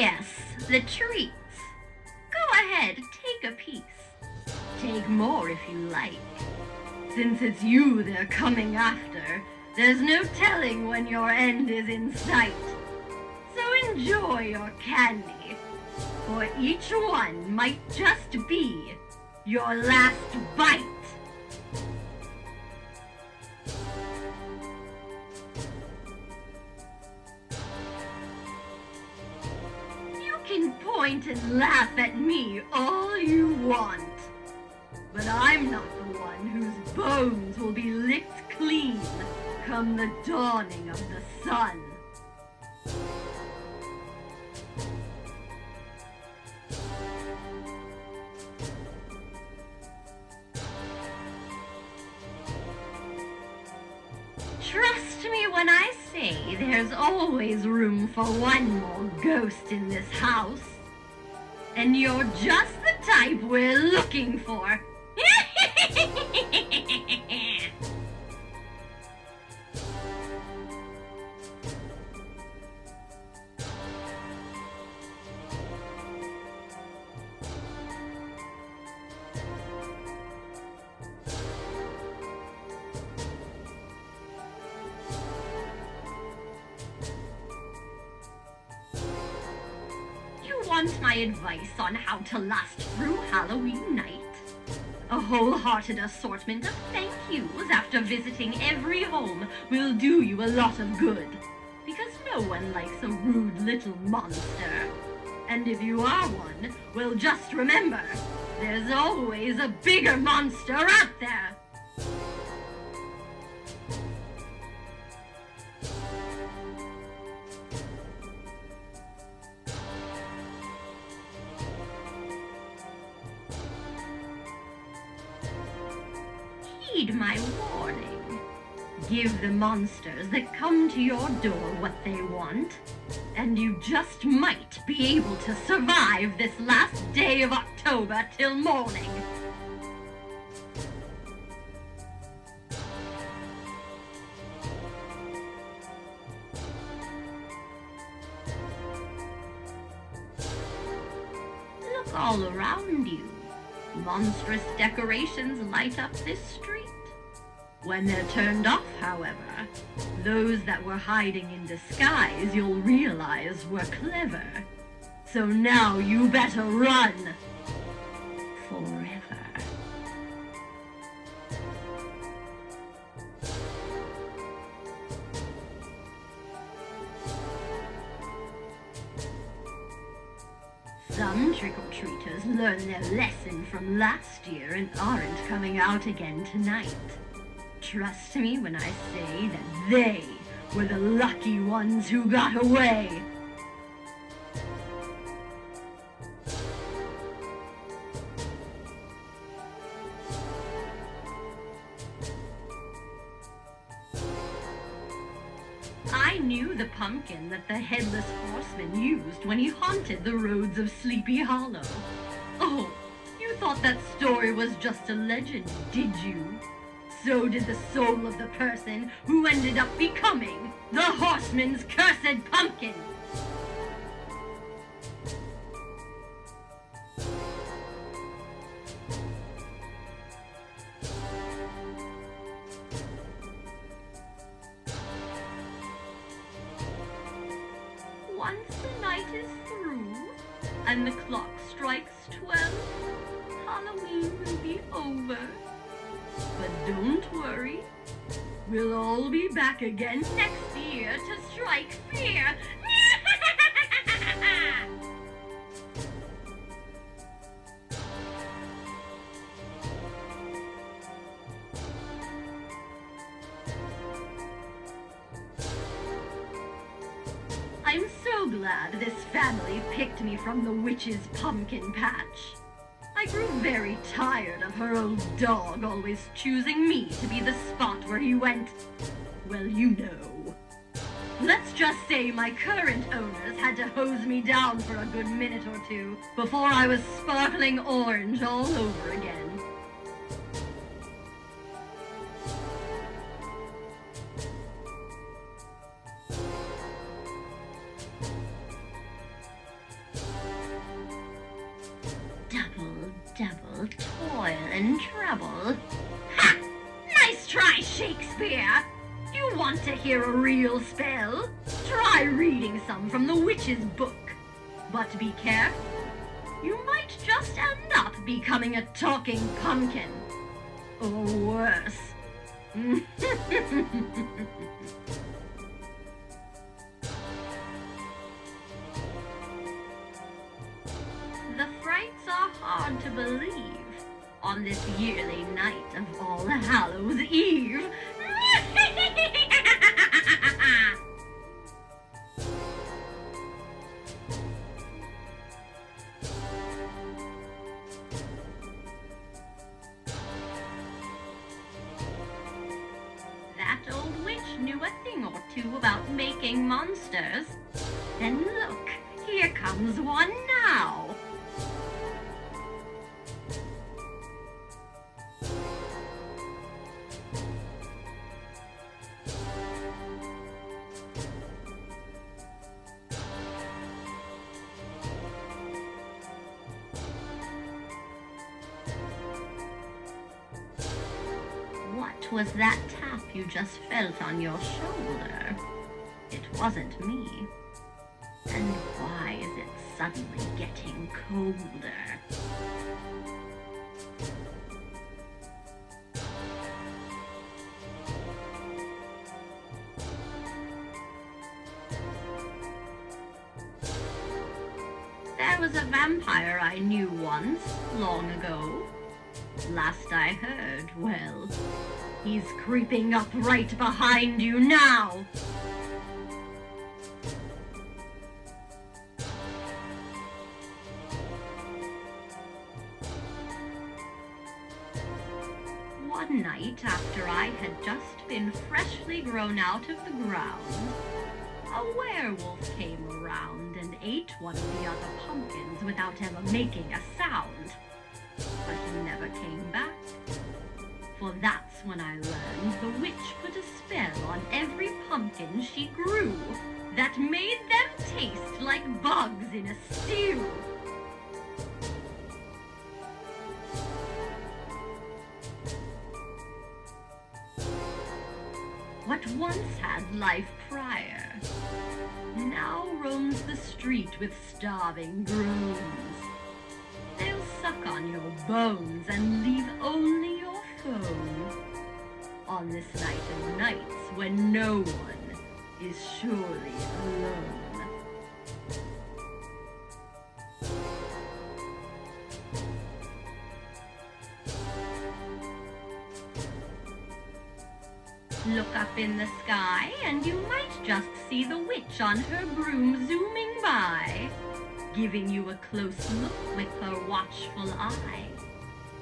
Yes, the treats. Go ahead, take a piece. Take more if you like. Since it's you they're coming after, there's no telling when your end is in sight. So enjoy your candy, for each one might just be your last bite. You can point and laugh at me all you want, but I'm not the one whose bones will be licked clean come the dawning of the sun. Trust me when I say there's always room for one more ghost in this house. And you're just the type we're looking for. Want my advice on how to last through Halloween night? A wholehearted assortment of thank yous after visiting every home will do you a lot of good, because no one likes a rude little monster. And if you are one, well, just remember, there's always a bigger monster out there. Heed my warning. Give the monsters that come to your door what they want, and you just might be able to survive this last day of October till morning. Look all around you. Monstrous decorations light up this street. When they're turned off, however, those that were hiding in disguise you'll realize were clever. So now you better run. Forever. Some trick-or-treaters learned their lesson from last year and aren't coming out again tonight. Trust me when I say that they were the lucky ones who got away. I knew the pumpkin that the Headless Horseman used when he haunted the roads of Sleepy Hollow. Oh, you thought that story was just a legend, did you? So did the soul of the person who ended up becoming the Horseman's cursed pumpkin. Once the night is through and the clock strikes 12, Halloween will be over. But don't worry, we'll all be back again next year to strike fear. I'm so glad this family picked me from the witch's pumpkin patch. I grew very tired of her old dog always choosing me to be the spot where he went, well, you know. Let's just say my current owners had to hose me down for a good minute or two before I was sparkling orange all over again. try Shakespeare. You want to hear a real spell? Try reading some from the witch's book. But be careful. You might just end up becoming a talking pumpkin. Or worse. The frights are hard to believe on this yearly night of All Hallows Eve. That old witch knew a thing or two about making monsters. And look, here comes one now. What was that tap you just felt on your shoulder? It wasn't me. And why is it suddenly getting colder? There was a vampire I knew once, long ago. Last I heard, well, he's creeping up right behind you now. One night after I had just been freshly grown out of the ground, a werewolf came around and ate one of the other pumpkins without ever making a sound. But he never came back. For that's when I learned the witch put a spell on every pumpkin she grew that made them taste like bugs in a stew. What once had life prior now roams the street with starving groans. They'll suck on your bones and leave only your phone. On this night of nights when no one is surely alone. Look up in the sky and you might just see the witch on her broom zooming by, giving you a close look with her watchful eye,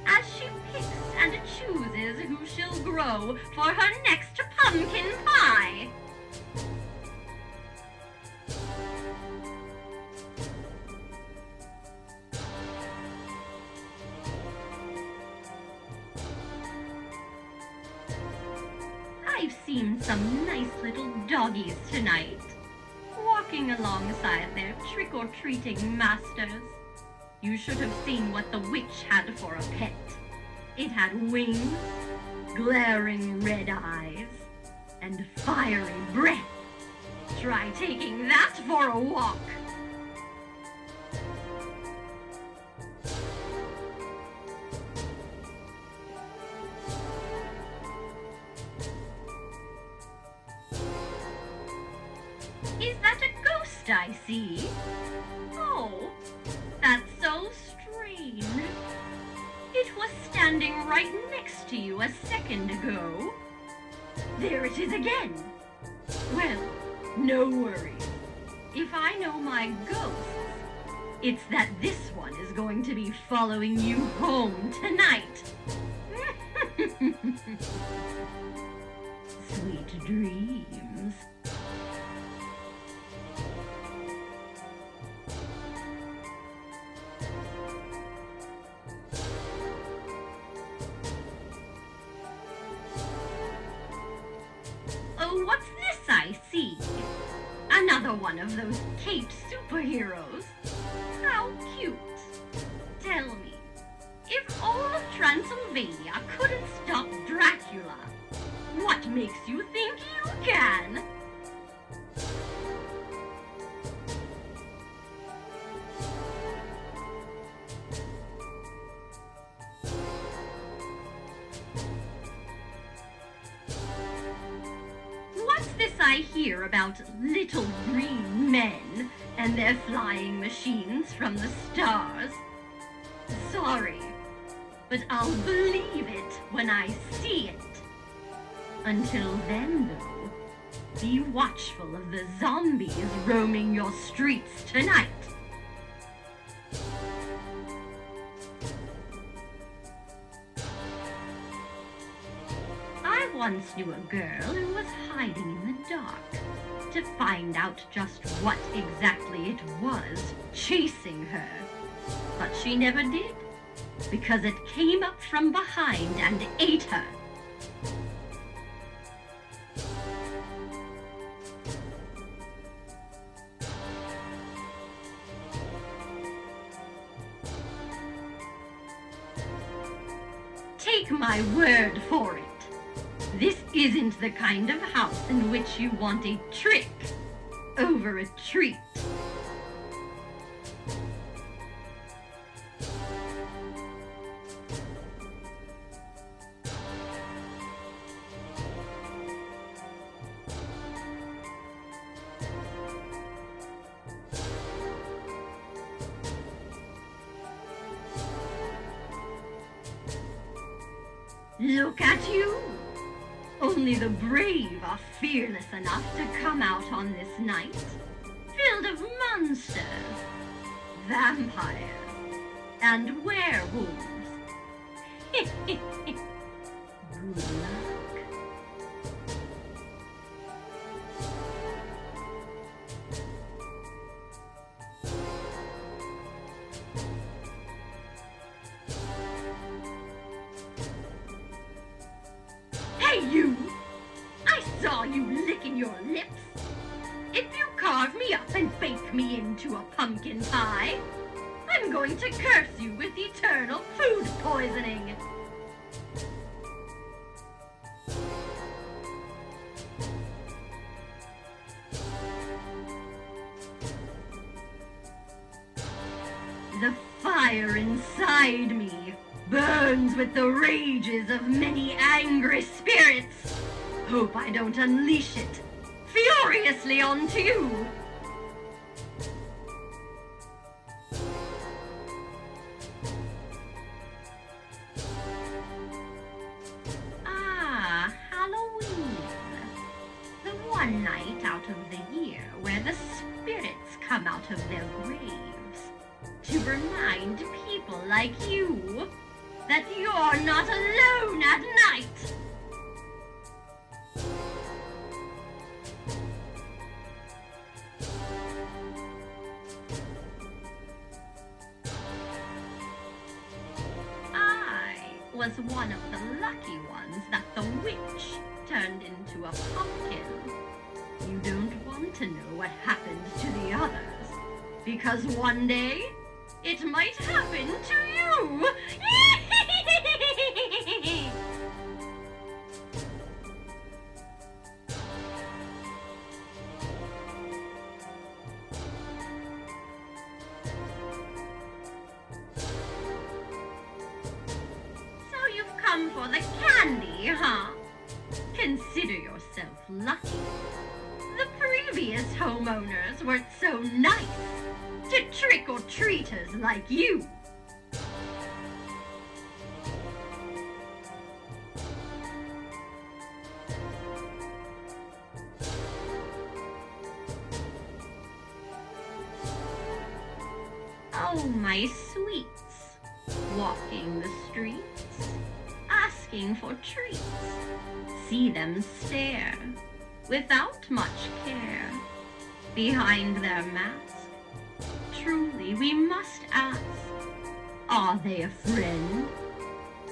as she picks and chooses who she'll grow for her next pumpkin pie. I've seen some nice little doggies tonight, walking alongside their trick-or-treating masters. You should have seen what the witch had for a pet. It had wings, glaring red eyes, and fiery breath. Try taking that for a walk. Is that a ghost I see? Oh, that's so strange. It was standing right next to you a second ago. There it is again. Well, no worries. If I know my ghosts, it's that this one is going to be following you home tonight. Sweet dreams. Oh, what's this I see? Another one of those caped superheroes. How cute. Tell me, if all of Transylvania couldn't stop Dracula, I hear about little green men and their flying machines from the stars. Sorry, but I'll believe it when I see it. Until then, though, be watchful of the zombies roaming your streets tonight. I once knew a girl who was hiding in the dark to find out just what exactly it was chasing her. But she never did, because it came up from behind and ate her. Take my word for it. This isn't the kind of house in which you want a trick over a treat. Look at you! Only the brave are fearless enough to come out on this night, filled of monsters, vampires, and werewolves. Good luck. Hey, you! I saw you licking your lips. If you carve me up and bake me into a pumpkin pie, I'm going to curse you with eternal food poisoning. The fire inside me burns with the rages of many angry spirits. Hope I don't unleash it furiously onto you. Ah, Halloween. The one night out of the year where the spirits come out of their graves to remind people like you that you're not alone at night. I was one of the lucky ones that the witch turned into a pumpkin. You don't want to know what happened to the others, because one day it might happen to you. So you've come for the candy, huh? Consider yourself lucky. The previous homeowners weren't so nice to trick-or-treaters like you. Oh, my sweets, walking the streets, asking for treats. See them stare, without much care, behind their mask. Truly, we must ask, are they a friend,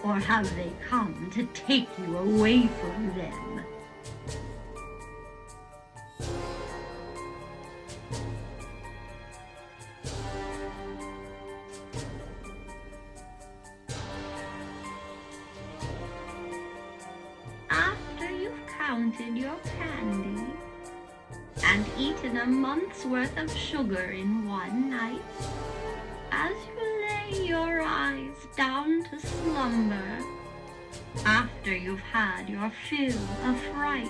or have they come to take you away from them? After you've counted your candy and eaten a month's worth of sugar in one night, as you lay your eyes down to slumber, after you've had your fill of fright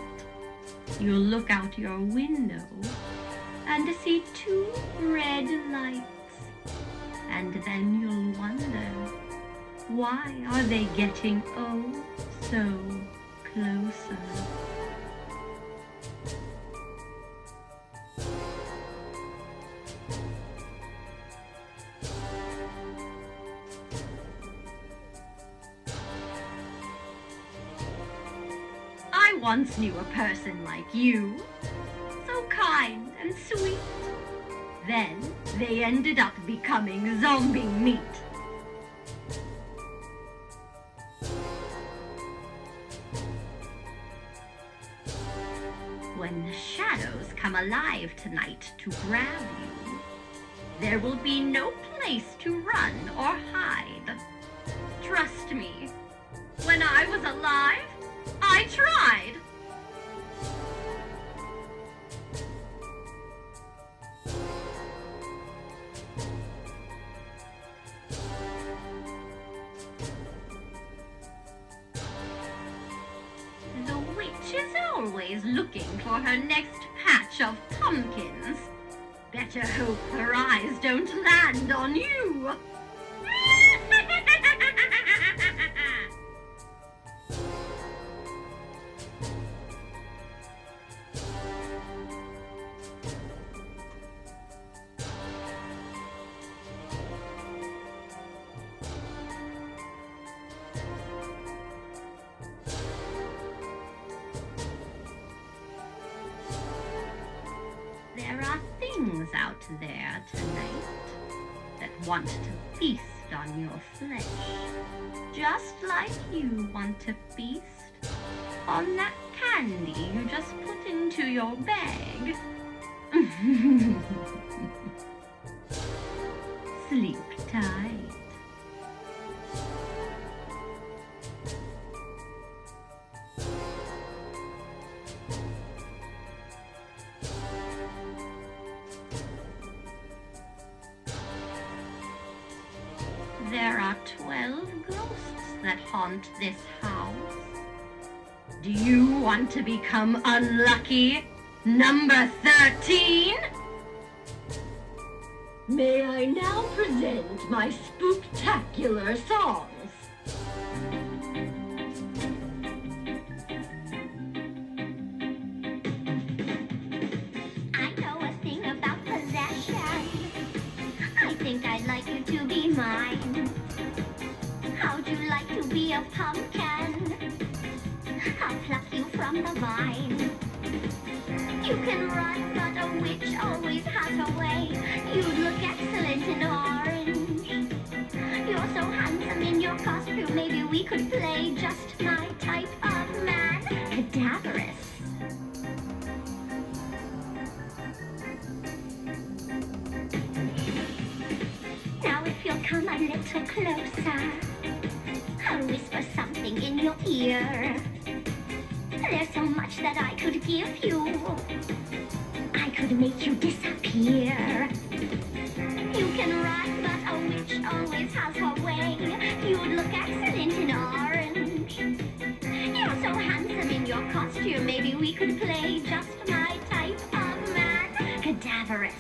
You'll look out your window and see two red lights, and then you'll wonder, why are they getting oh so closer? I once knew a person like you, so kind and sweet. Then they ended up becoming zombie meat. When the shadows come alive tonight to grab you, there will be no place to run or hide. Trust me, when I was alive, I tried. The witch is always looking for her next patch of pumpkins. Better hope her eyes don't land on you. There are things out there tonight that want to feast on your flesh, just like you want to feast on that candy you just put into your bag. Sleep tight. There are 12 ghosts that haunt this house. Do you want to become unlucky number 13? May I now present my spooktacular songs? I know a thing about possession. I think I'd like you to be mine. How'd you like to be a pumpkin? I'll pluck you from the vine. You can run, but a witch always has a way. You'd look excellent in orange. You're so handsome in your costume, maybe we could play just my type of man. Cadaverous. Now if you'll come a little closer, I'll whisper something in your ear. There's so much that I could give you. I could make you disappear. You can run, but a witch always has her way. You'd look excellent in orange. You're so handsome in your costume, maybe we could play just my type of man. Cadaverous.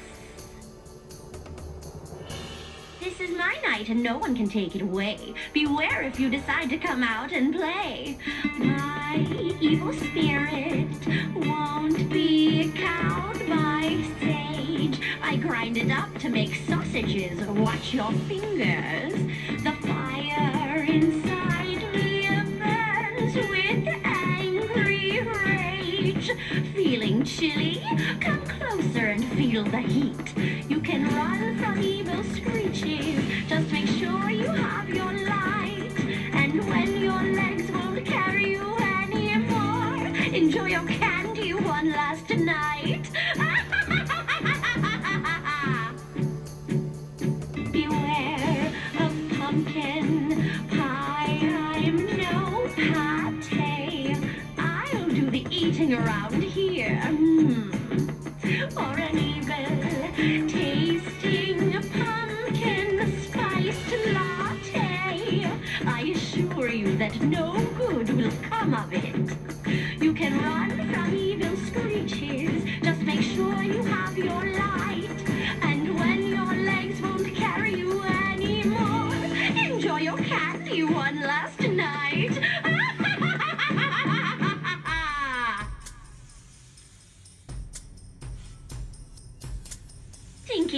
This is my night and no one can take it away. Beware if you decide to come out and play. My evil spirit won't be cowed by sage. I grind it up to make sausages. Watch your fingers. The fire inside me burns with angry rage. Feeling chilly? Come closer and feel the heat. You can run from evil screeches. Just make sure you have your light. And when your legs won't carry you anymore, enjoy your candy one last night. Beware of pumpkin pie. I'm no pate. I'll do the eating around here. Or an evil tasting pumpkin spiced latte. I assure you that no good will come of it. You can run from evil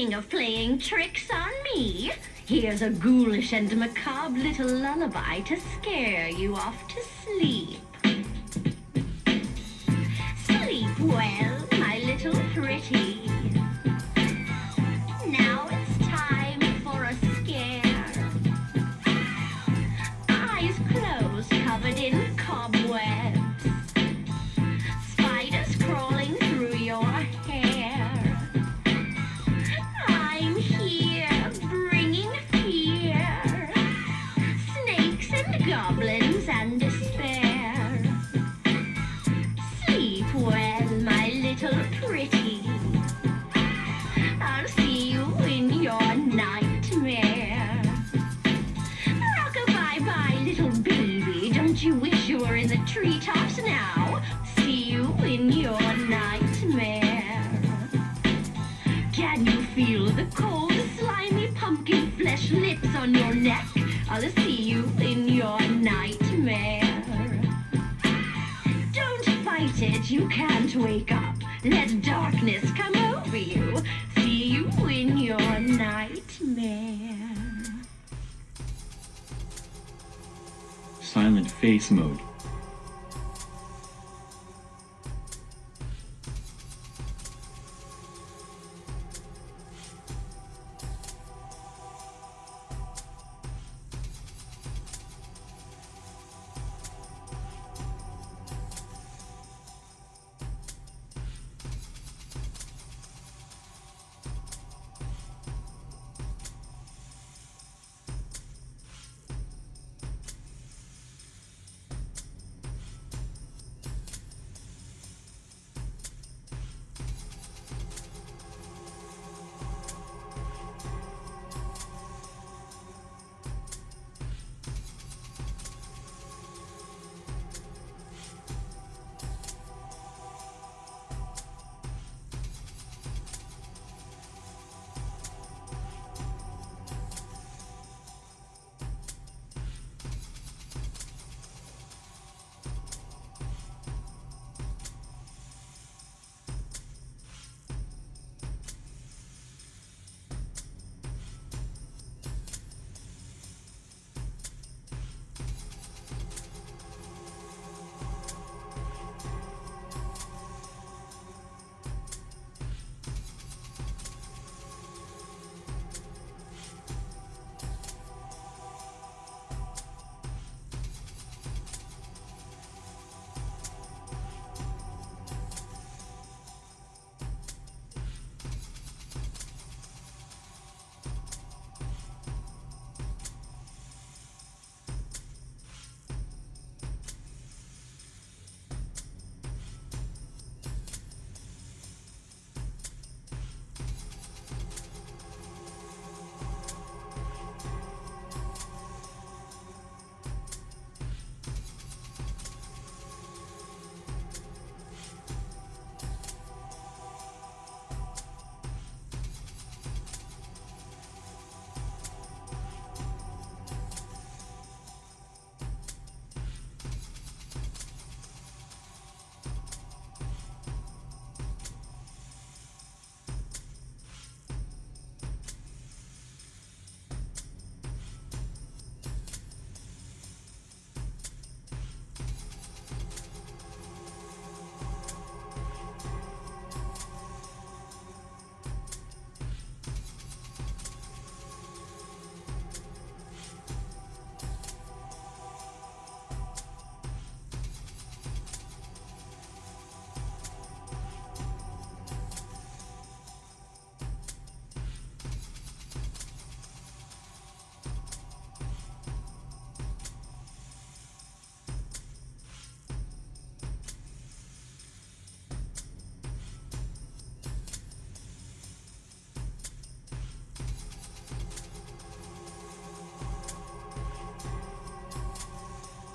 Thinking of playing tricks on me? Here's a ghoulish and macabre little lullaby to scare you off to sleep. Sleep well, my little pretty. Now it's time for a scare. Eyes closed, covered in cobwebs. Spiders crawling through your hair. I'm here, bringing fear. Snakes and goblins and despair. Sleep well, my little pretty. I'll see you in your nightmare. Rock-a-bye-bye, little baby. Don't you wish you were in the treetops now? See you in your nightmare. Can you feel the cold, slimy pumpkin flesh lips on your neck? I'll see you in your nightmare. Don't fight it, you can't wake up. Let darkness come over you. See you in your nightmare. Silent face mode.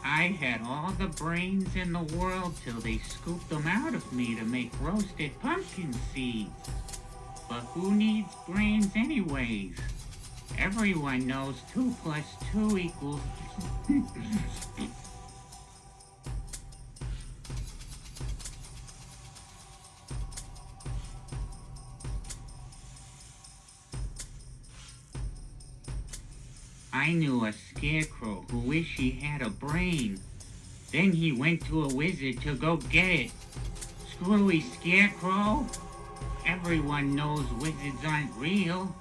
I had all the brains in the world till they scooped them out of me to make roasted pumpkin seeds. But who needs brains anyways? Everyone knows 2 + 2 equals... I knew a scarecrow who wished he had a brain. Then he went to a wizard to go get it. Screwy scarecrow. Everyone knows wizards aren't real.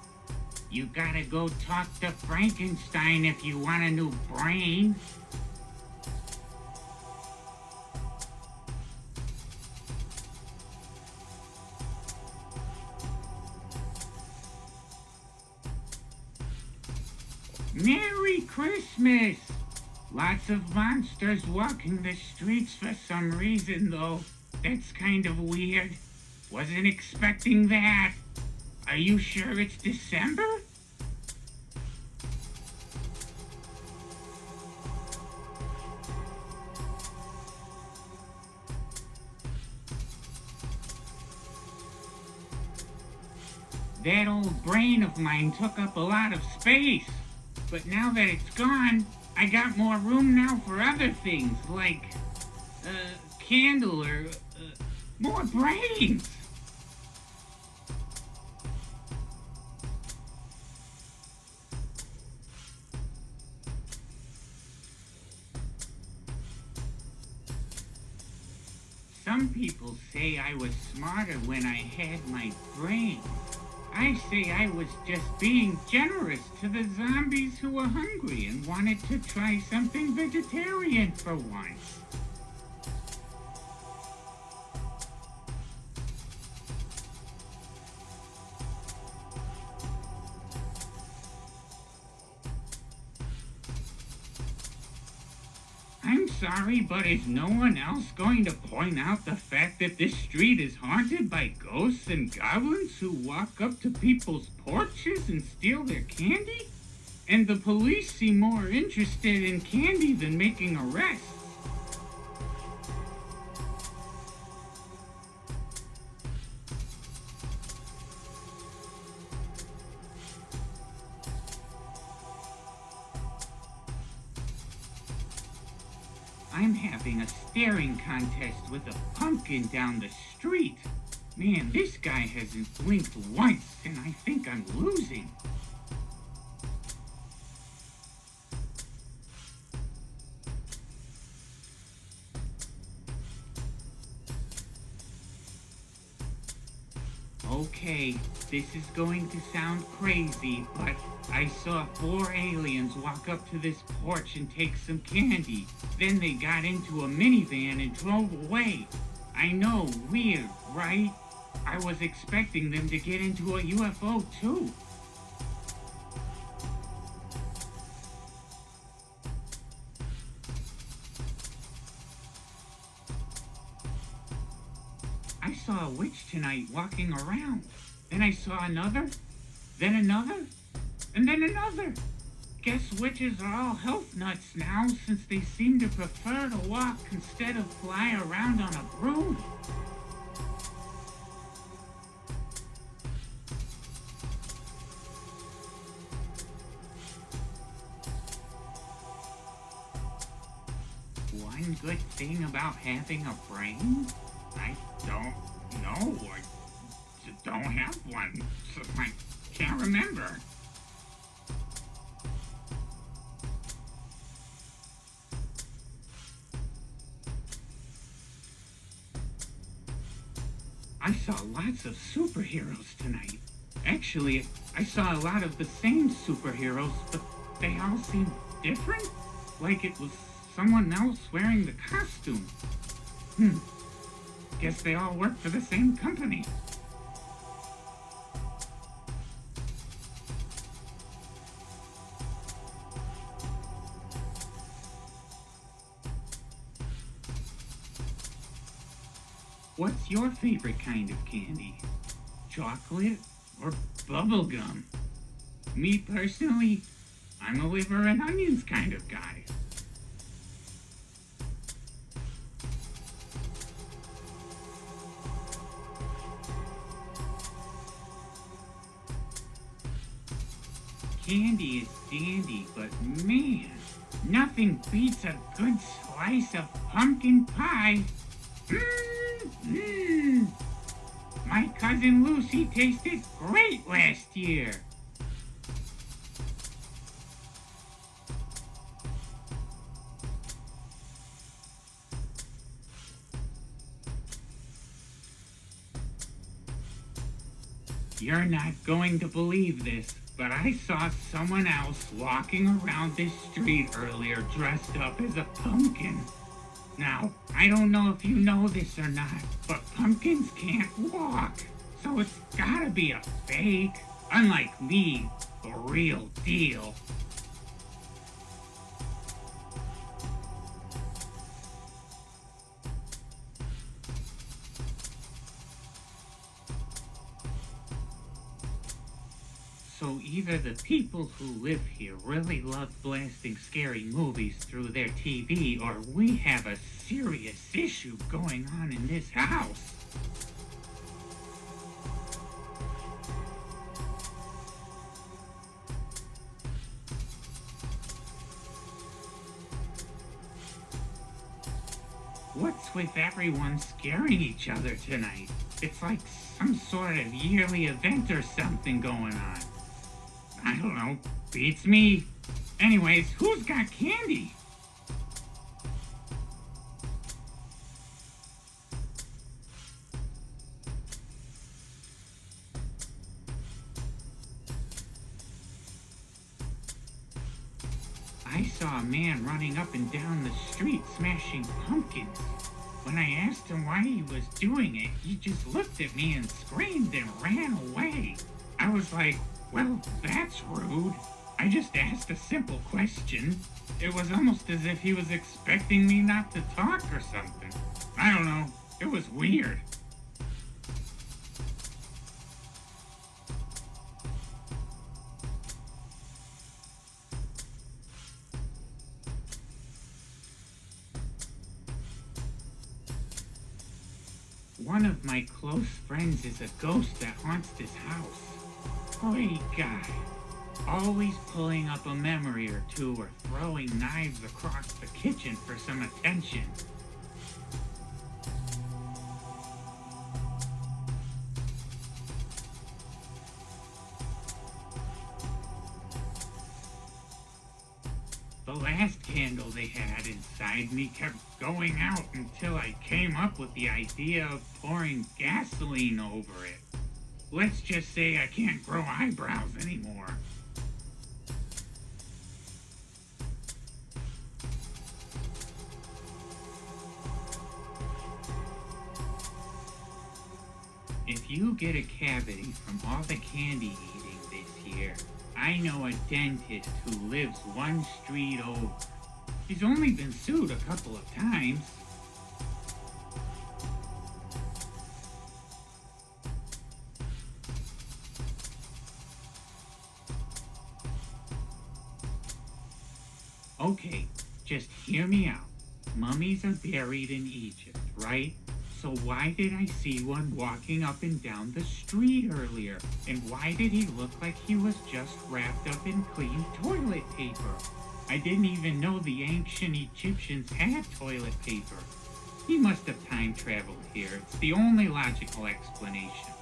You gotta go talk to Frankenstein if you want a new brain. Merry Christmas! Lots of monsters walking the streets for some reason, though. That's kind of weird. Wasn't expecting that. Are you sure it's December? That old brain of mine took up a lot of space. But now that it's gone, I got more room now for other things, like, candle or, more brains. Some people say I was smarter when I had my brain. I say I was just being generous to the zombies who were hungry and wanted to try something vegetarian for once. I'm sorry, but is no one else going to point out the fact that this street is haunted by ghosts and goblins who walk up to people's porches and steal their candy? And the police seem more interested in candy than making arrests. I'm having a staring contest with a pumpkin down the street. Man, this guy hasn't blinked once, and I think I'm losing. Okay, this is going to sound crazy, but I saw 4 aliens walk up to this porch and take some candy. Then they got into a minivan and drove away. I know, weird, right? I was expecting them to get into a UFO too. I saw a witch tonight walking around. Then I saw another, then another, and then another. Guess witches are all health nuts now since they seem to prefer to walk instead of fly around on a broom. One good thing about having a brain? I don't know. I don't have one, so I can't remember. I saw lots of superheroes tonight. Actually, I saw a lot of the same superheroes, but they all seemed different. Like it was someone else wearing the costume. Guess they all work for the same company. What's your favorite kind of candy? Chocolate or bubble gum? Me personally, I'm a liver and onions kind of guy. Candy is dandy, but man, nothing beats a good slice of pumpkin pie. My cousin Lucy tasted great last year. You're not going to believe this, but I saw someone else walking around this street earlier dressed up as a pumpkin. Now, I don't know if you know this or not, but pumpkins can't walk. So it's gotta be a fake. Unlike me, the real deal. So either the people who live here really love blasting scary movies through their TV, or we have a serious issue going on in this house. What's with everyone scaring each other tonight? It's like some sort of yearly event or something going on. I don't know. Beats me. Anyways, who's got candy? I saw a man running up and down the street smashing pumpkins. When I asked him why he was doing it, he just looked at me and screamed and ran away. I was like, well, that's rude. I just asked a simple question. It was almost as if he was expecting me not to talk or something. I don't know. It was weird. One of my close friends is a ghost that haunts this house. Great guy. Always pulling up a memory or two or throwing knives across the kitchen for some attention. The last candle they had inside me kept going out until I came up with the idea of pouring gasoline over it. Let's just say I can't grow eyebrows anymore. If you get a cavity from all the candy eating this year, I know a dentist who lives one street over. He's only been sued a couple of times. Okay, just hear me out. Mummies are buried in Egypt, right? So why did I see one walking up and down the street earlier? And why did he look like he was just wrapped up in clean toilet paper? I didn't even know the ancient Egyptians had toilet paper. He must have time traveled here. It's the only logical explanation.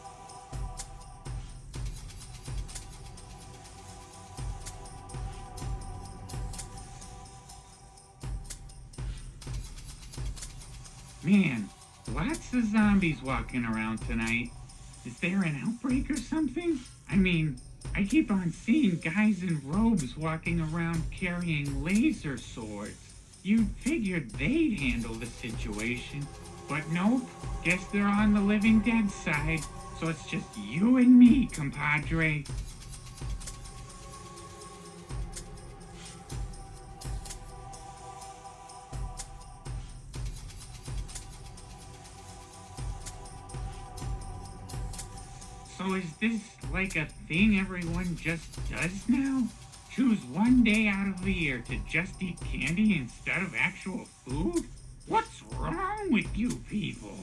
Man, lots of zombies walking around tonight. Is there an outbreak or something? I mean, I keep on seeing guys in robes walking around carrying laser swords. You'd figured they'd handle the situation. But nope, guess they're on the living dead side. So it's just you and me, compadre. So is this like a thing everyone just does now? Choose one day out of the year to just eat candy instead of actual food? What's wrong with you people?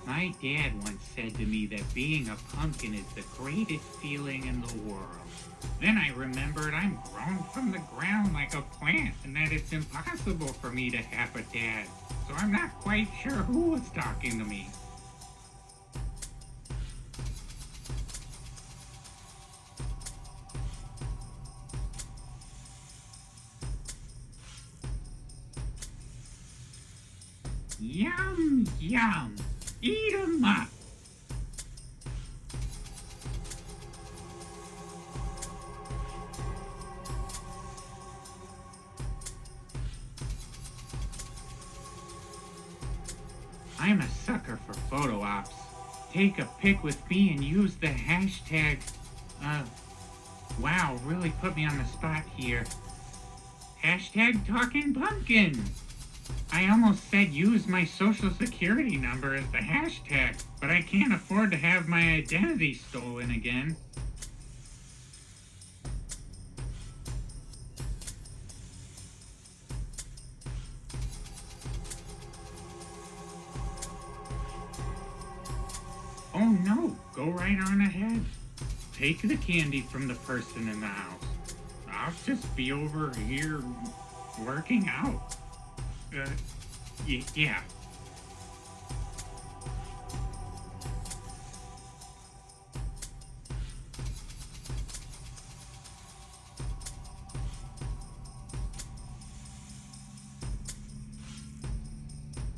My dad once said to me that being a pumpkin is the greatest feeling in the world. Then I remembered I'm grown from the ground like a plant and that it's impossible for me to have a dad. So I'm not quite sure who was talking to me. Yum, yum. Eat 'em up. I'm a sucker for photo ops. Take a pic with me and use the hashtag, wow, really put me on the spot here. Hashtag Talking Pumpkin. I almost said use my social security number as the hashtag, but I can't afford to have my identity stolen again. Oh no, go right on ahead. Take the candy from the person in the house. I'll just be over here working out. Yeah.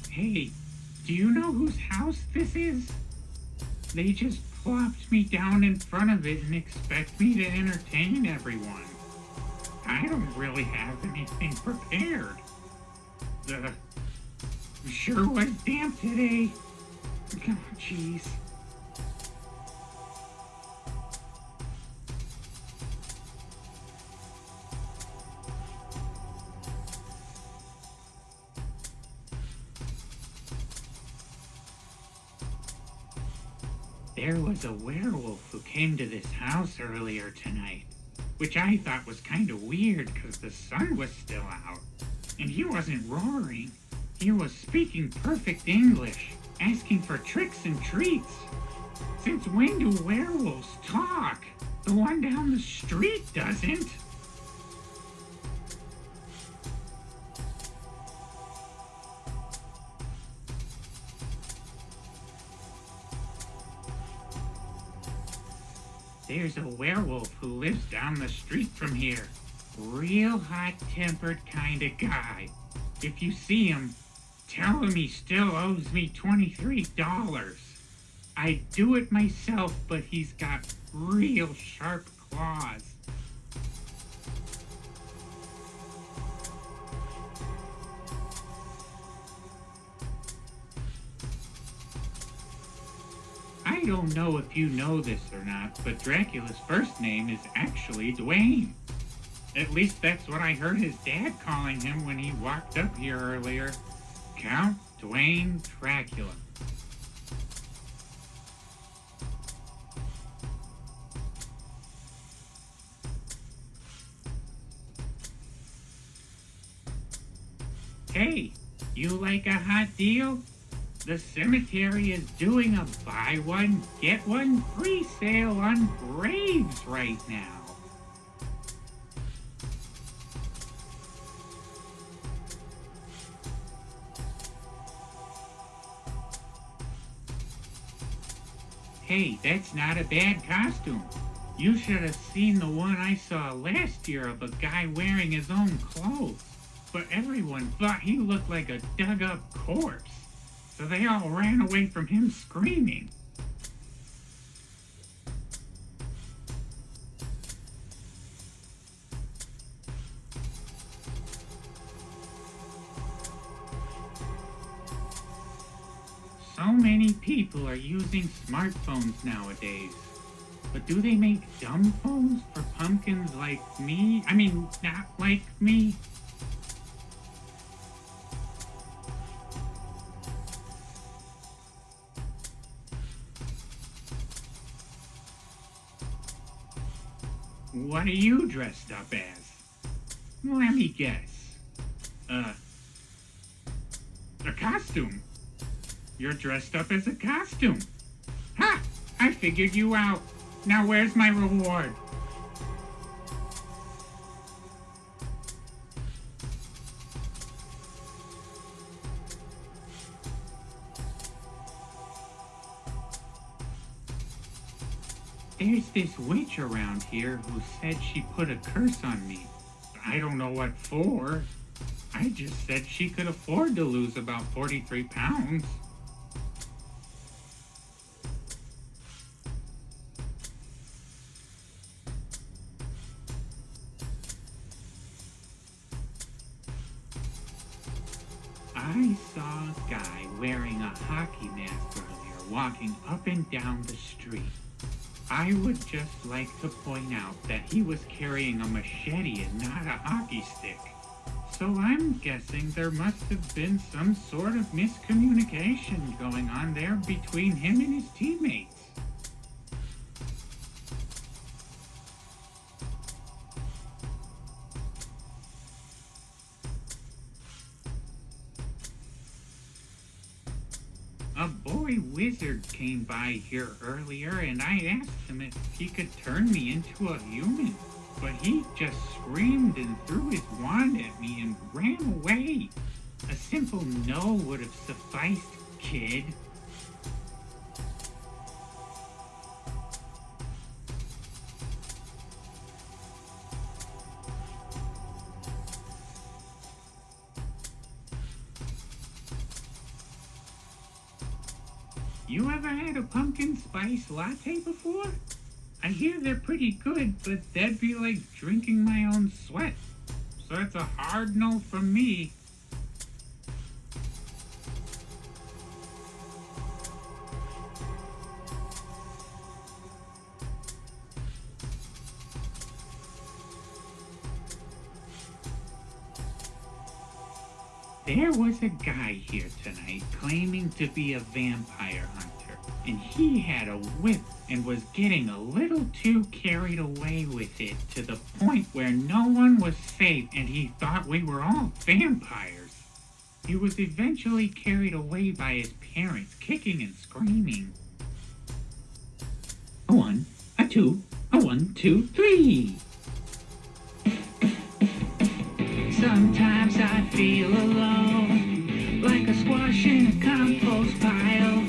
Hey, do you know whose house this is? They just plopped me down in front of it and expect me to entertain everyone. I don't really have anything prepared. The sure was damp today. Oh, jeez. There was a werewolf who came to this house earlier tonight, which I thought was kind of weird because the sun was still out. And he wasn't roaring. He was speaking perfect English, asking for tricks and treats. Since when do werewolves talk? The one down the street doesn't. There's a werewolf who lives down the street from here. Real hot-tempered kind of guy. If you see him, tell him he still owes me $23. I'd do it myself, but he's got real sharp claws. I don't know if you know this or not, but Dracula's first name is actually Dwayne. At least that's what I heard his dad calling him when he walked up here earlier. Count Dwayne Dracula. Hey, you like a hot deal? The cemetery is doing a buy one, get one free sale on graves right now. Hey, that's not a bad costume. You should have seen the one I saw last year of a guy wearing his own clothes. But everyone thought he looked like a dug-up corpse. So they all ran away from him screaming. So many people are using smartphones nowadays. But do they make dumb phones for pumpkins like me? I mean, not like me? What are you dressed up as? Let me guess. A costume. You're dressed up as a costume. Ha! I figured you out. Now where's my reward? There's this witch around here who said she put a curse on me. I don't know what for. I just said she could afford to lose about 43 pounds. I saw a guy wearing a hockey mask earlier walking up and down the street. I would just like to point out that he was carrying a machete and not a hockey stick. So I'm guessing there must have been some sort of miscommunication going on there between him and his teammates. A boy wizard came by here earlier and I asked him if he could turn me into a human. But he just screamed and threw his wand at me and ran away. A simple no would have sufficed, kid. You ever had a pumpkin spice latte before? I hear they're pretty good, but that'd be like drinking my own sweat. So it's a hard no from me. There was a guy here tonight claiming to be a vampire hunter, and he had a whip and was getting a little too carried away with it to the point where no one was safe and he thought we were all vampires. He was eventually carried away by his parents, kicking and screaming. A 1, a 2, a 1, 2, 3. Sometimes I feel alone, like a squash in a compost pile.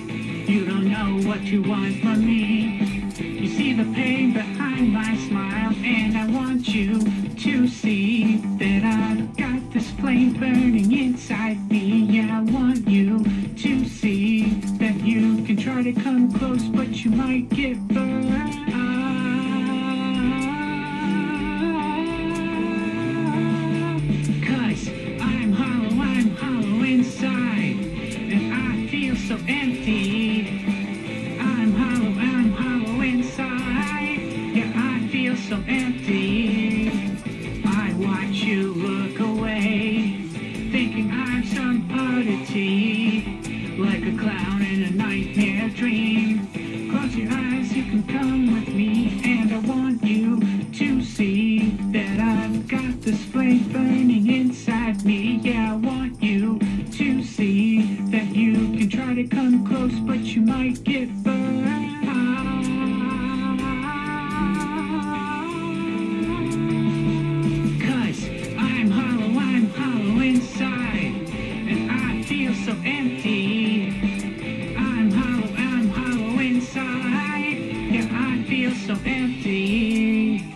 You don't know what you want from me. You see the pain behind my smile, and I want you to see that I've got this flame burning inside me. Yeah, I want you to see that you can try to come close, but you might get burned. Inside, and I feel so empty. I'm hollow inside. Yeah, I feel so empty. I watch you look away, thinking I'm some oddity, like a clown in a nightmare dream. Close your eyes, you can come with me, and I want you to see that I've got this flame burning inside me. Yeah, I want you to see that you can try to come close, but you might get burned. Cause I'm hollow inside, and I feel so empty. I'm hollow inside. Yeah, I feel so empty.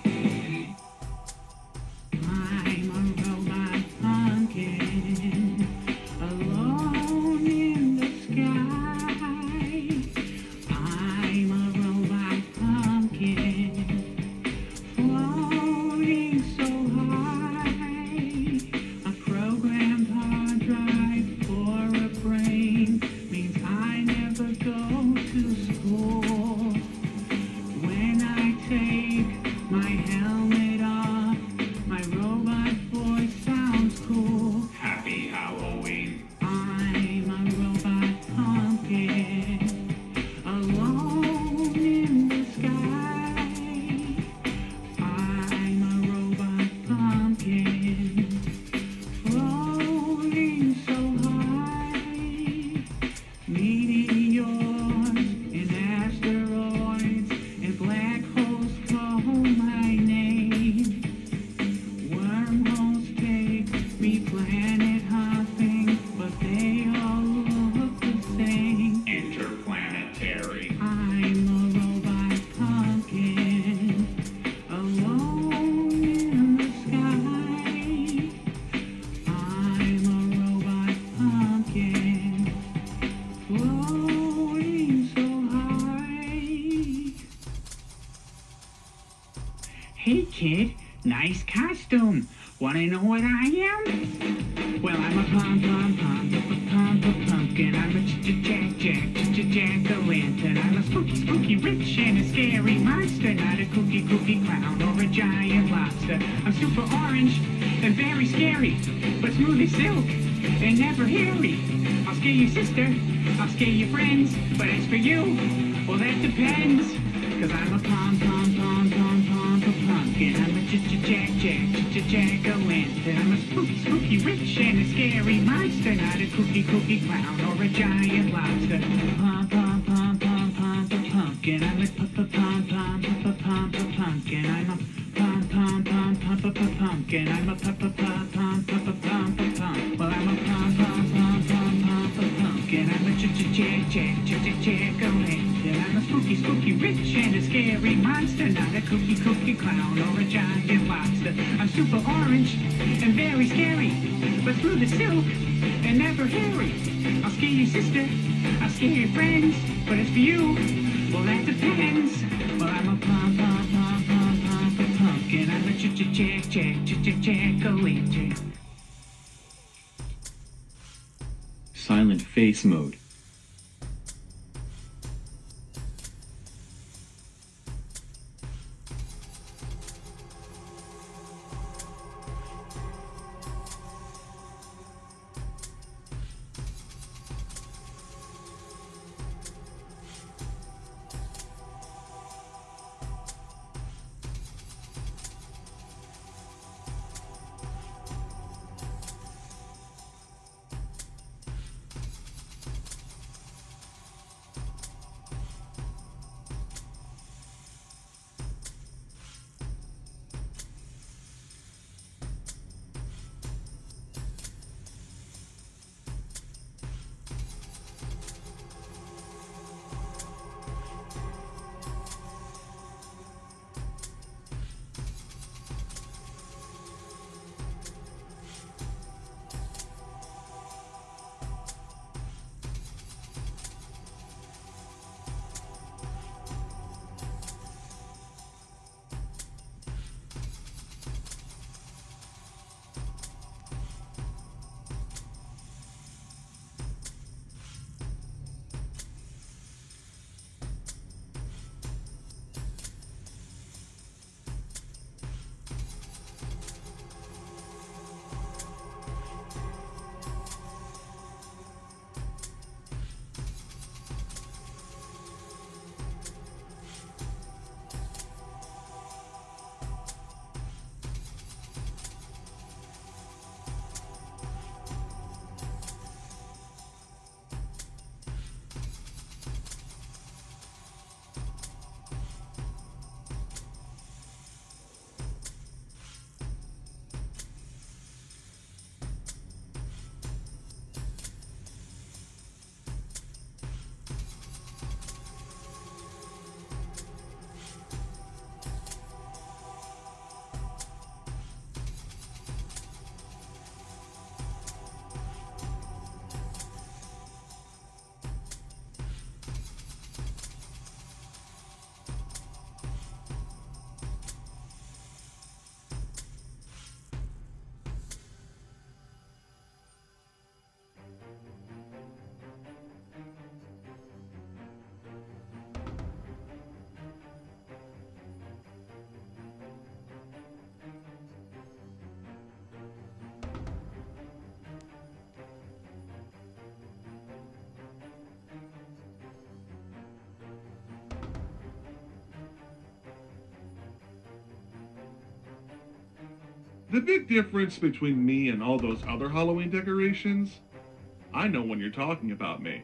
I'm a robot pumpkin, alone in the sky. I'm a robot pumpkin, floating so high. A programmed hard drive for a brain means I never go to school. When I take Hey kid, nice costume. Wanna know what I am? Well, I'm a pumpkin. I'm a jack-o'-lantern. I'm a spooky rich and a scary monster. Not a kooky clown or a giant lobster. I'm super orange and very scary, but smooth as silk and never hairy. I'll scare your sister, I'll scare your friends, but as for you, well that depends. Cause I'm a pumpkin. I'm a jack-o'-lantern. I'm a spooky rich and a scary monster. Not a kooky clown or a giant lobster. Pumpkin. I'm a pumpkin. I'm a pumpkin. I'm a well, I'm a pumpkin. I'm a jack-o'-lantern. I'm a spooky rich and a scary monster. Not a kooky clown or a giant lobster. I'm super orange and very scary, but smooth as silk and never hairy. I'll scare your sister, I'll scare your friends, but as for you, well that depends. Well, I'm a pumpkin. I'm a jack-o'-lantern. Silent face mode. The big difference between me and all those other Halloween decorations? I know when you're talking about me.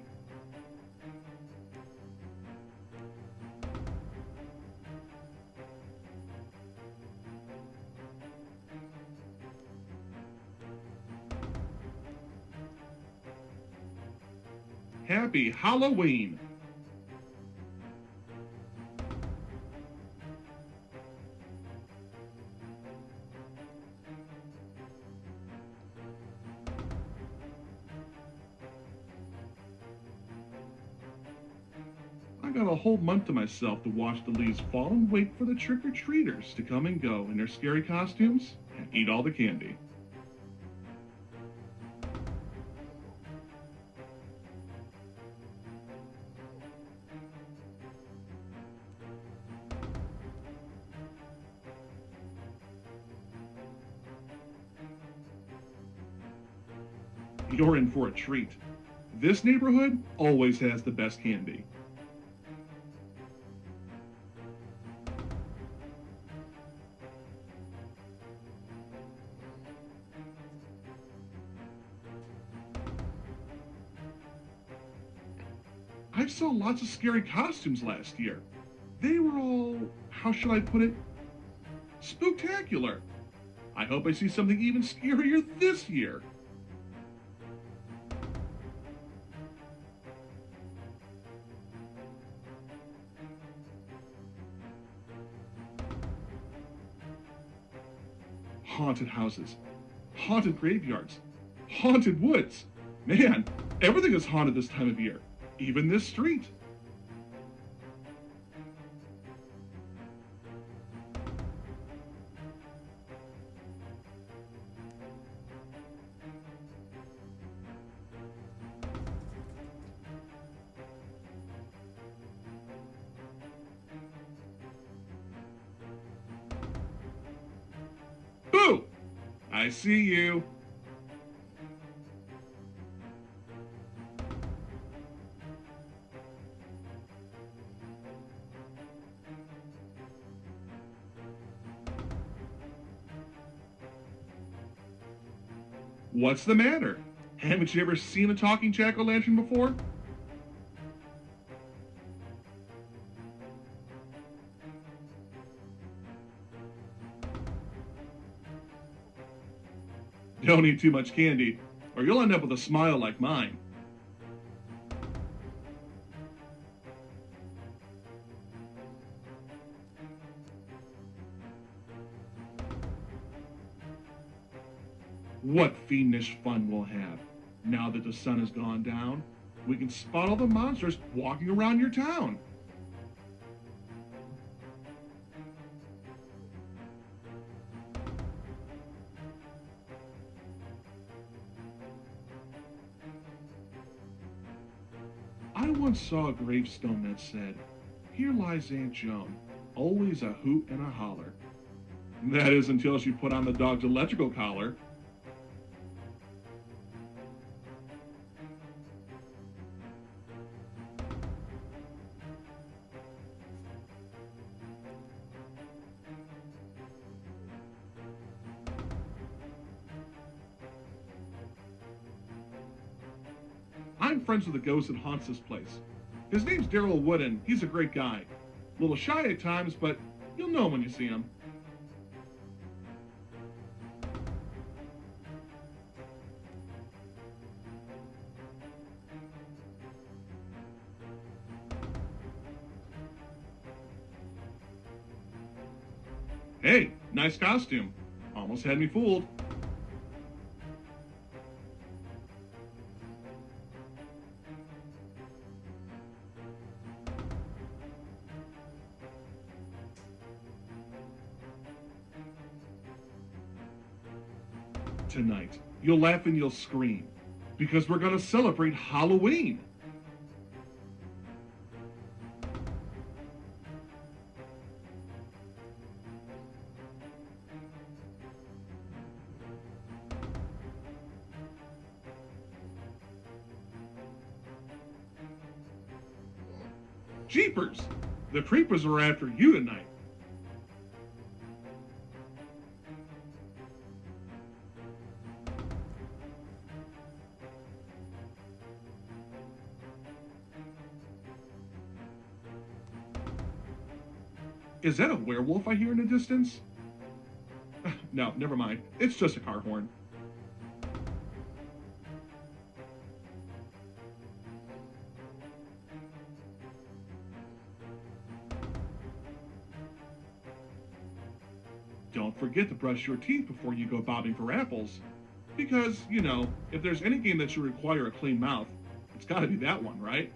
Happy Halloween! I got a whole month to myself to watch the leaves fall and wait for the trick-or-treaters to come and go in their scary costumes and eat all the candy. You're in for a treat. This neighborhood always has the best candy. I saw lots of scary costumes last year. They were all, how should I put it, spooktacular. I hope I see something even scarier this year. Haunted houses, haunted graveyards, haunted woods. Man, everything is haunted this time of year, even this street. Boo! I see you. What's the matter? Haven't you ever seen a talking jack-o'-lantern before? Don't eat too much candy, or you'll end up with a smile like mine. What fiendish fun we'll have. Now that the sun has gone down, we can spot all the monsters walking around your town. I once saw a gravestone that said, "Here lies Aunt Joan, always a hoot and a holler." That is until she put on the dog's electrical collar. I'm friends with the ghost that haunts this place. His name's Daryl Wood, and he's a great guy. A little shy at times, but you'll know when you see him. Hey, nice costume. Almost had me fooled. Tonight, you'll laugh and you'll scream, because we're gonna celebrate Halloween. Jeepers! The creepers are after you tonight. Is that a werewolf I hear in the distance? No, never mind. It's just a car horn. Don't forget to brush your teeth before you go bobbing for apples. Because, you know, if there's any game that should require a clean mouth, it's gotta be that one, right?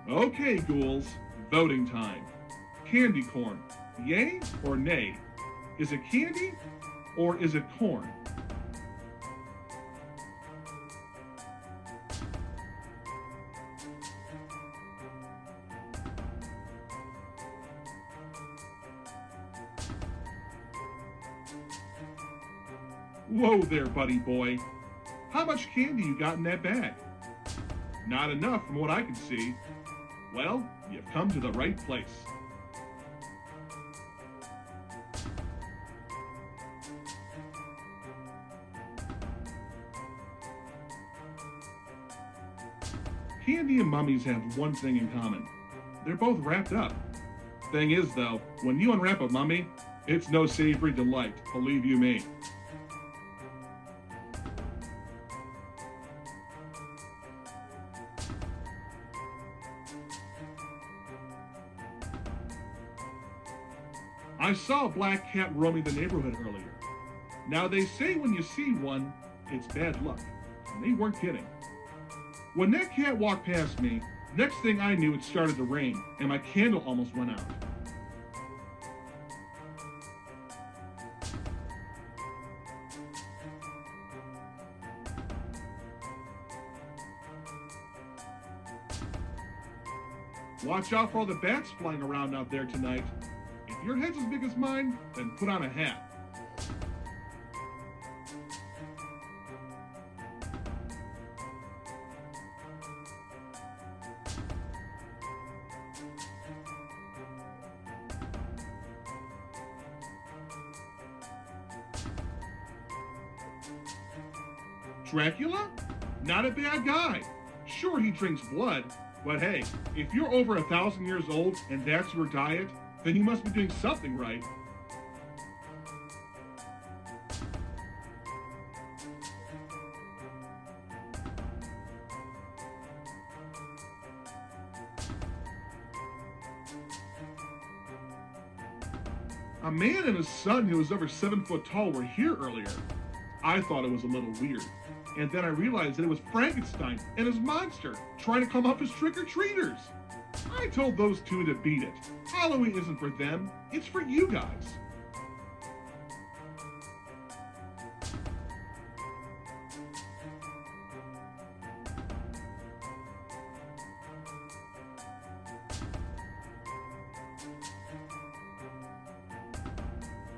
Okay, ghouls, voting time. Candy corn, yay or nay? Is it candy or is it corn? Whoa there, buddy boy. How much candy you got in that bag? Not enough from what I can see. Well, you've come to the right place. Candy and mummies have one thing in common. They're both wrapped up. Thing is, though, when you unwrap a mummy, it's no savory delight, believe you me. I saw a black cat roaming the neighborhood earlier. Now they say when you see one, it's bad luck. And they weren't kidding. When that cat walked past me, next thing I knew it started to rain, and my candle almost went out. Watch out for all the bats flying around out there tonight. If your head's as big as mine, then put on a hat. Dracula? Not a bad guy. Sure, he drinks blood, but hey, if you're over 1,000 years old and that's your diet, then you must be doing something right. A man and his son who was over 7 foot tall were here earlier. I thought it was a little weird. And then I realized that it was Frankenstein and his monster trying to come up as trick-or-treaters. I told those two to beat it. Halloween isn't for them, it's for you guys.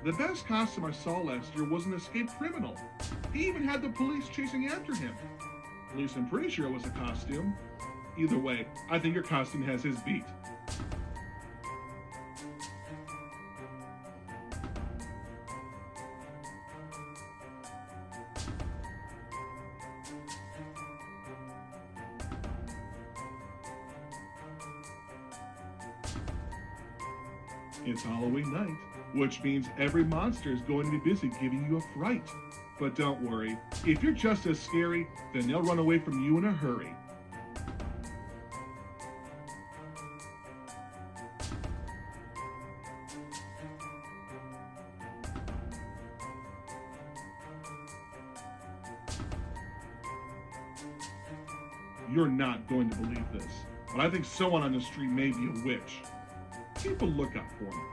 The best costume I saw last year was an escaped criminal. He even had the police chasing after him. At least I'm pretty sure it was a costume. Either way, I think your costume has his beat. It's Halloween night, which means every monster is going to be busy giving you a fright. But don't worry, if you're just as scary, then they'll run away from you in a hurry. You're not going to believe this, but I think someone on the street may be a witch. Keep a lookout for me.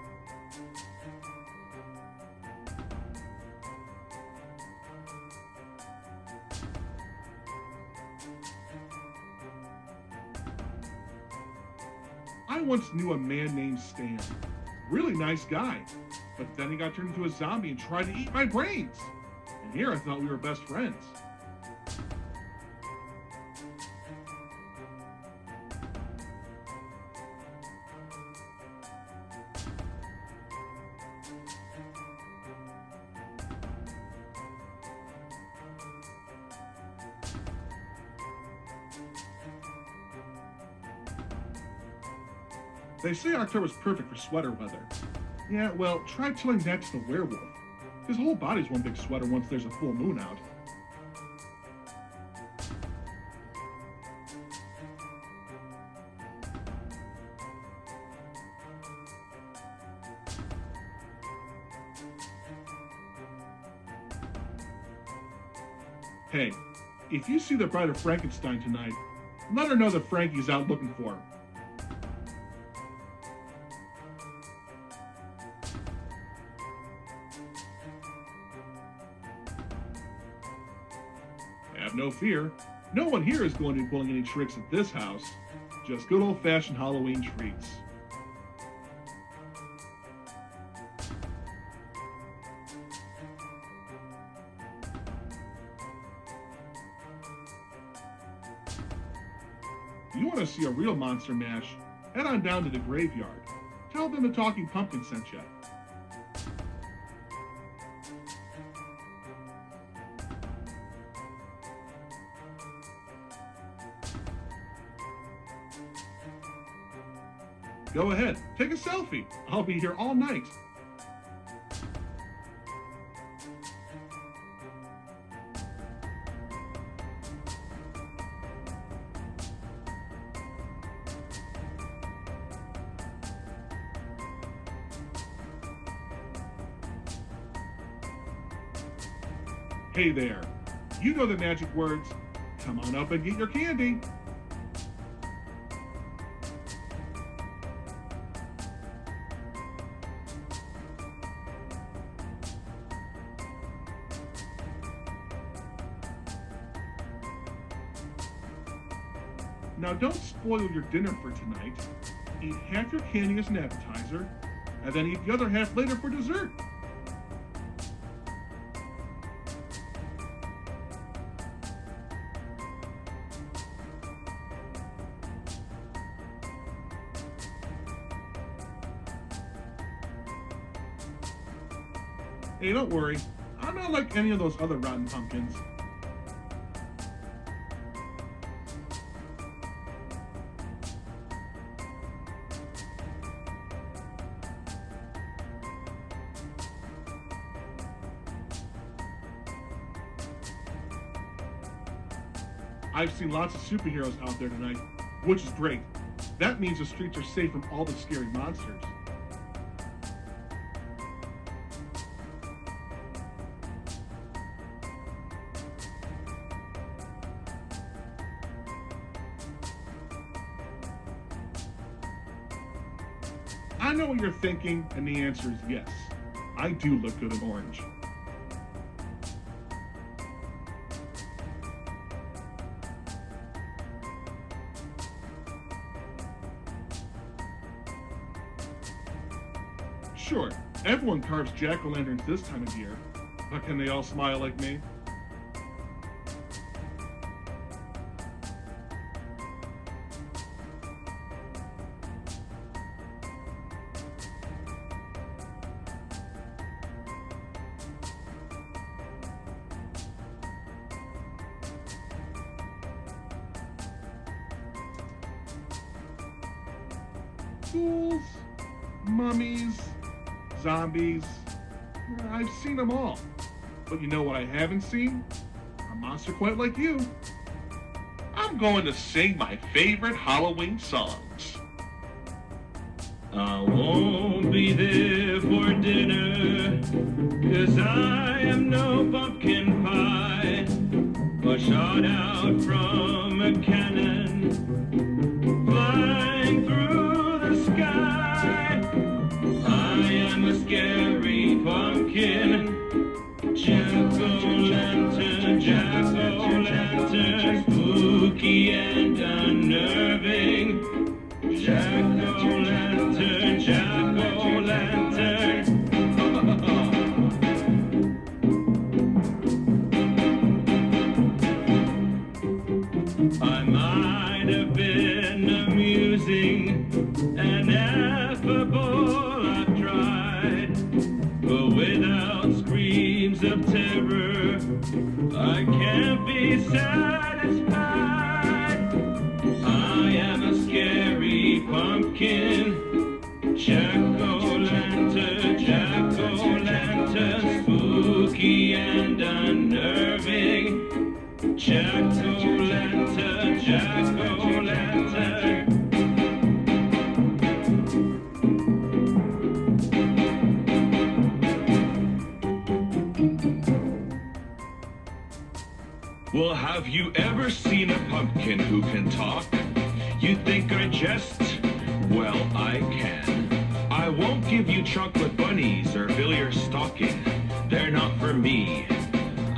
I once knew a man named Stan. Really nice guy. But then he got turned into a zombie and tried to eat my brains. And here I thought we were best friends. They say October's perfect for sweater weather. Yeah, well, try telling that to the werewolf. His whole body's one big sweater once there's a full moon out. Hey, if you see the Bride of Frankenstein tonight, let her know that Frankie's out looking for her. Have no fear. No one here is going to be pulling any tricks at this house. Just good old-fashioned Halloween treats. You want to see a real monster mash? Head on down to the graveyard. Tell them the Talking Pumpkin sent you. Go ahead, take a selfie. I'll be here all night. Hey there, you know the magic words. Come on up and get your candy. Now don't spoil your dinner for tonight. Eat half your candy as an appetizer, and then eat the other half later for dessert. Hey, don't worry. I'm not like any of those other rotten pumpkins. I've seen lots of superheroes out there tonight, which is great. That means the streets are safe from all the scary monsters. I know what you're thinking, and the answer is yes. I do look good in orange. Sure, everyone carves jack-o'-lanterns this time of year, but can they all smile like me? Ghouls, mummies, zombies. I've seen them all. But you know what I haven't seen? A monster quite like you. I'm going to sing my favorite Halloween songs. I won't be there for dinner, 'cause I am no pumpkin pie, a shot out from a cannon, flying through the sky. I am a scary pumpkin, jack-o'-lantern, jack-o'-lantern, spooky and unnerving. Jack-o'-lantern, jack-o'-lantern. I might have been amusing and affable, I've tried, but without screams of terror, I can't be satisfied. I am a scary pumpkin, jack-o'-lantern, jack-o'-lantern, spooky and unnerving. Jack-o'-lantern, jack-o'-lantern. Well, have you ever seen a pumpkin who can talk? You think I jest? Well, I can. I won't give you chocolate bunnies or fill your stocking. They're not for me.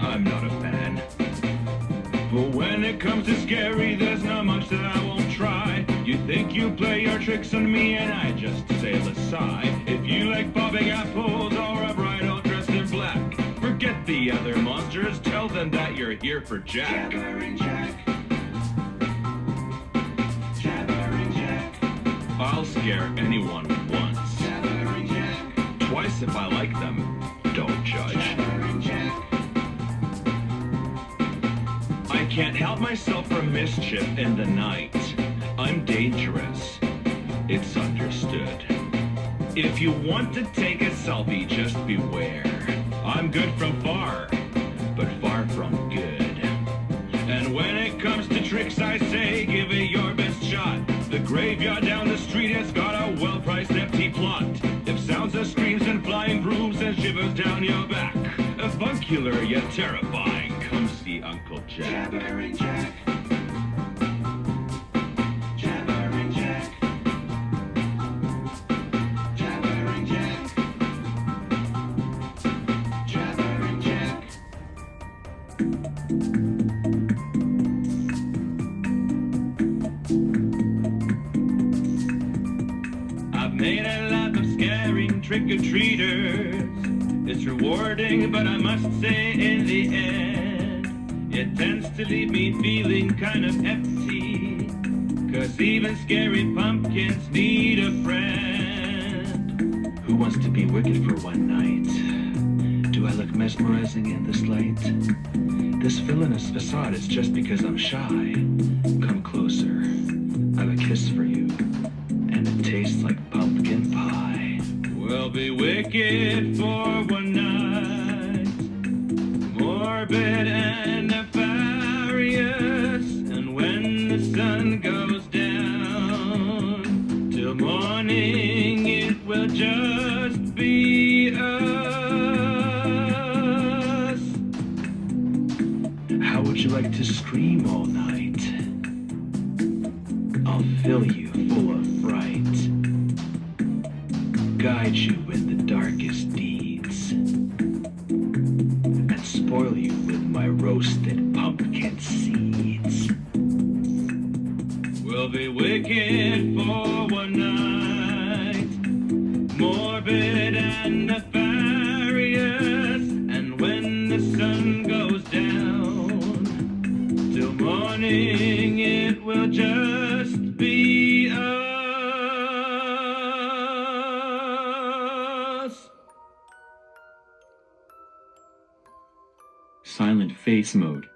I'm not a fan. But when it comes to scary, there's not much that I won't try. You think you play your tricks on me and I just sail aside. If you like bobbing apples or a bridal dressed in black, forget the other monsters, tell them that you're here for Jack. Jabberin' Jack. Jabberin' Jack. I'll scare anyone once. Jabberin' Jack. Twice if I like them. Don't judge. Jabberin' Jack. I can't help myself from mischief in the night. I'm dangerous. It's understood. If you want to take a selfie, just beware. I'm good from far, but far from good. And when it comes to tricks, I say, give it your best shot. The graveyard down the street has got a well-priced empty plot. If sounds of screams and flying brooms and shivers down your back, avuncular yet terrifying, come see Uncle Jack. Jabberin' Jack. Jabberin' Jack. Jabberin' Jack. Jabberin' Jack. I've made a lot of scaring trick-or-treaters. It's rewarding, but I must say in the end, it tends to leave me feeling kind of empty. 'Cause even scary pumpkins need a friend. Who wants to be wicked for one night? Do I look mesmerizing in this light? This villainous facade is just because I'm shy. Come closer. I've a kiss for you, and it tastes like pumpkin pie. We'll be wicked for one night, morbid and nefarious, and when the sun goes down, till morning it will just be us. How would you like to scream all night? I'll fill you full of fright, guide you in the darkest deeds, and spoil you with my roasted pumpkin seeds. We'll be wicked for one night, morbid and nefarious, and when the sun goes down, till morning it will just be us. Silent face mode.